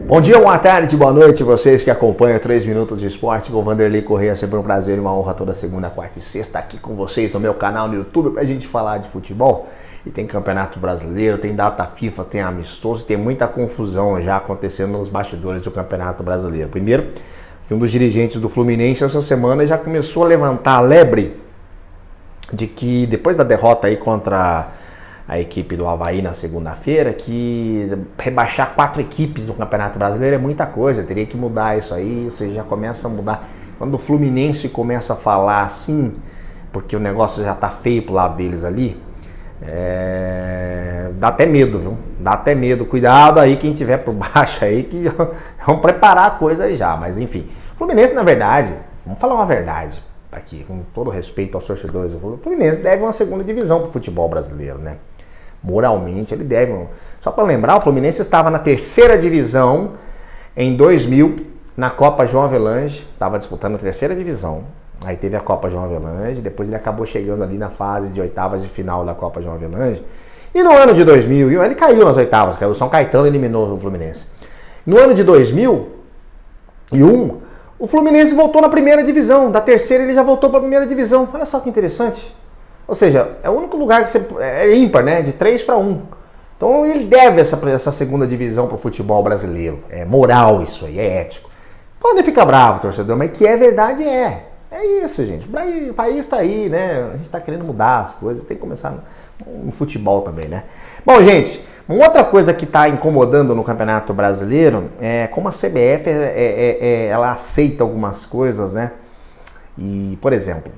Bom dia, boa tarde, boa noite, vocês que acompanham 3 Minutos de Esporte com o Vanderlei Correia. Sempre um prazer e uma honra toda segunda, quarta e sexta aqui com vocês no meu canal no YouTube pra gente falar de futebol. E tem Campeonato Brasileiro, tem data FIFA, tem amistoso, tem muita confusão já acontecendo nos bastidores do Campeonato Brasileiro. Primeiro, que um dos dirigentes do Fluminense essa semana já começou a levantar a lebre de que depois da derrota aí contra a equipe do Avaí na segunda-feira, que rebaixar 4 equipes no Campeonato Brasileiro é muita coisa, teria que mudar isso aí, ou seja, já começa a mudar. Quando o Fluminense começa a falar assim, porque o negócio já tá feio pro lado deles ali, dá até medo, viu? Dá até medo. Cuidado aí quem tiver por baixo aí, que vão preparar a coisa aí já, mas enfim. O Fluminense, na verdade, vamos falar uma verdade aqui, com todo respeito aos torcedores, o Fluminense deve uma segunda divisão pro futebol brasileiro, né? Moralmente ele deve. Só para lembrar, o Fluminense estava na terceira divisão em 2000 na Copa João Avelange, estava disputando a terceira divisão. Aí teve a Copa João Avelange, depois ele acabou chegando ali na fase de oitavas de final da Copa João Avelange. E no ano de 2000, ele caiu nas oitavas, o São Caetano eliminou o Fluminense. No ano de 2001, o Fluminense voltou na primeira divisão, da terceira ele já voltou para a primeira divisão. Olha só que interessante. Ou seja, é o único lugar que é ímpar, né? De 3 para 1. Então ele deve essa segunda divisão para o futebol brasileiro. É moral isso aí, é ético. Podem ficar bravo, torcedor, mas que é verdade é. É isso, gente. O país está aí, né? A gente está querendo mudar as coisas. Tem que começar no futebol também, né? Bom, gente, uma outra coisa que está incomodando no Campeonato Brasileiro é como a CBF ela aceita algumas coisas, né? E, por exemplo,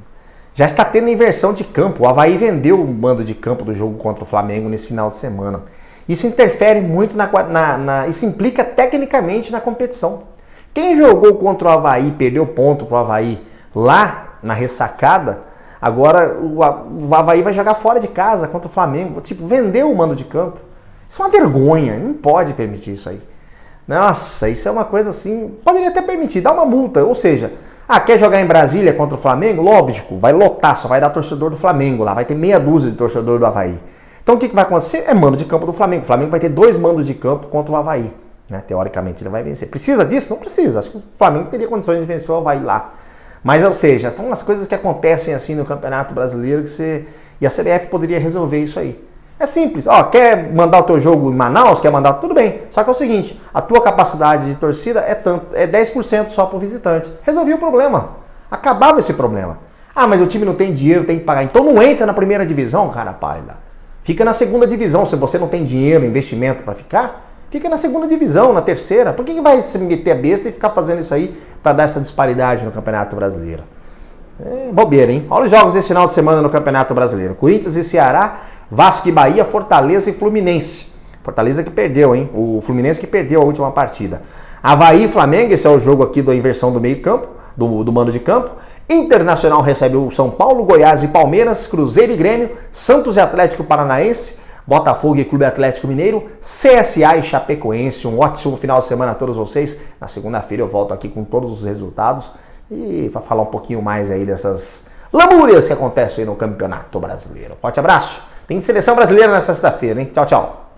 já está tendo inversão de campo. O Avaí vendeu o mando de campo do jogo contra o Flamengo nesse final de semana. Isso interfere muito isso implica tecnicamente na competição. Quem jogou contra o Avaí e perdeu ponto para o Avaí lá na ressacada, agora o Avaí vai jogar fora de casa contra o Flamengo. Tipo, vendeu o mando de campo. Isso é uma vergonha, não pode permitir isso aí. Nossa, isso é uma coisa assim, poderia até permitir, dar uma multa, ou seja, quer jogar em Brasília contra o Flamengo? Lógico, vai lotar, só vai dar torcedor do Flamengo lá, vai ter meia dúzia de torcedor do Avaí. Então o que vai acontecer? É mando de campo do Flamengo. O Flamengo vai ter 2 mandos de campo contra o Avaí. Né? Teoricamente ele vai vencer. Precisa disso? Não precisa. Acho que o Flamengo teria condições de vencer o Avaí lá. Mas, ou seja, são umas coisas que acontecem assim no Campeonato Brasileiro e a CBF poderia resolver isso aí. É simples. Quer mandar o teu jogo em Manaus? Quer mandar? Tudo bem. Só que é o seguinte, a tua capacidade de torcida é 10% só para o visitante. Resolvi o problema. Acabava esse problema. Mas o time não tem dinheiro, tem que pagar. Então não entra na primeira divisão, cara pálida. Fica na segunda divisão. Se você não tem dinheiro, investimento para ficar, fica na segunda divisão, na terceira. Por que vai se meter a besta e ficar fazendo isso aí para dar essa disparidade no Campeonato Brasileiro? É bobeira, hein? Olha os jogos desse final de semana no Campeonato Brasileiro. Corinthians e Ceará, Vasco e Bahia, Fortaleza e Fluminense. Fortaleza que perdeu, hein? O Fluminense que perdeu a última partida. Avaí e Flamengo, esse é o jogo aqui da inversão do meio campo, do mando de campo. Internacional recebe o São Paulo, Goiás e Palmeiras, Cruzeiro e Grêmio, Santos e Atlético Paranaense, Botafogo e Clube Atlético Mineiro, CSA e Chapecoense. Um ótimo final de semana a todos vocês. Na segunda-feira eu volto aqui com todos os resultados e para falar um pouquinho mais aí dessas lamúrias que acontecem aí no Campeonato Brasileiro. Forte abraço. Tem seleção brasileira na sexta-feira, hein? Tchau, tchau.